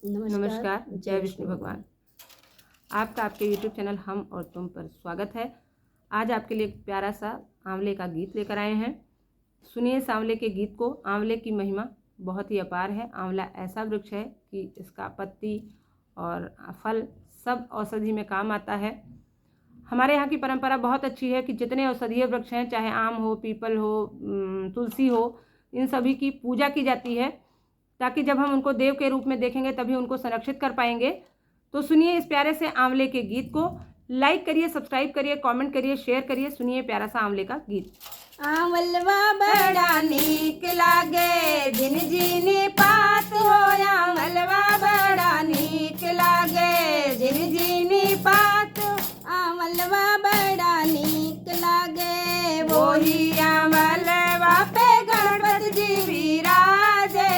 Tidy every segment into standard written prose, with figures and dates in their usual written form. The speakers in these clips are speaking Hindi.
नमस्कार, जय विष्णु भगवान। आपका आपके YouTube चैनल हम और तुम पर स्वागत है। आज आपके लिए एक प्यारा सा आंवले का गीत लेकर आए हैं। सुनिए इस आंवले के गीत को। आंवले की महिमा बहुत ही अपार है। आंवला ऐसा वृक्ष है कि इसका पत्ती और फल सब औषधि में काम आता है। हमारे यहाँ की परंपरा बहुत अच्छी है कि जितने औषधीय वृक्ष हैं, चाहे आम हो, पीपल हो, तुलसी हो, इन सभी की पूजा की जाती है, ताकि जब हम उनको देव के रूप में देखेंगे तभी उनको संरक्षित कर पाएंगे। तो सुनिए इस प्यारे से आंवले के गीत को। लाइक करिए, सब्सक्राइब करिए, कमेंट करिए, शेयर करिए। सुनिए प्यारा सा आंवले का गीत। आंवलवा बड़ा नीक लागे, दिन जीनी पात हो। आंवलवा बड़ा नीक लागे, दिन जीनी पात। आंवलवा बड़ा नीक लागे, वही आंवलवा पे गणपति जी विराजे।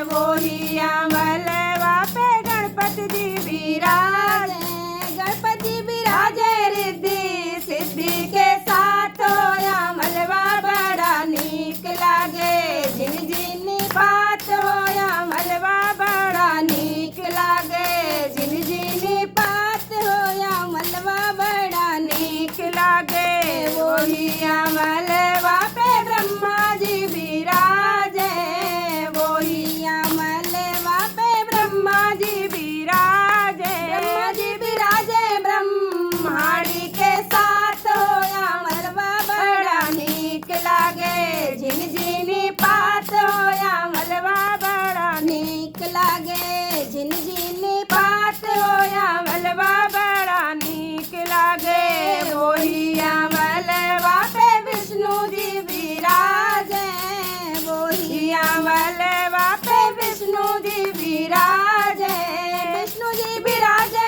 वही आंवलवा पे गणपति जी विराजे। गणपति विराजे रिद्धि सिद्धि के साथ। आंवलवा बड़ा नीक लागे, जिन जिन बात हो। आंवलवा बड़ा नीक लागे, जिन जिन बात हो। आंवलवा बड़ा नीक लागे, वही आंवलवा पे ब्रह्मा जी विराजे। वही आंवलवा पे ब्रह्मा जी विराजे। ब्रह्मा जी विराजे ब्रह्माणी के साथ। आंवलवा बड़ा नीक लागे, झिन झिनी पात हो। आंवलवा बड़ा नीक लागे, झिन झिनी पात हो। आंवलवा बड़ा नीक लागे, वही आंवलवा पे विष्णु जी विराजे। वही आंवलवा पे विष्णु जी विराजे। विष्णु जी विराजे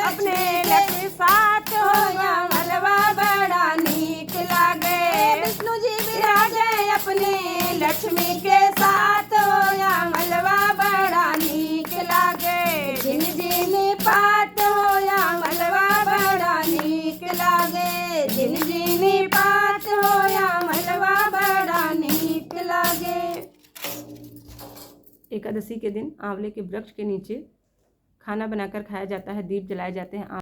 अपने लक्ष्मी साथ हो। आंवलवा बड़ा नीक लागे, विष्णु जी विराजे अपने लक्ष्मी के साथ हो। आंवलवा बड़ा नीक लागे, जिन जिन पात हो। आंवलवा बड़ा नीक लागे, जिन जिन पात हो। आंवलवा बड़ा नीक लागे। एकादशी के दिन आंवले के वृक्ष के नीचे खाना बनाकर खाया जाता है, दीप जलाए जाते हैं।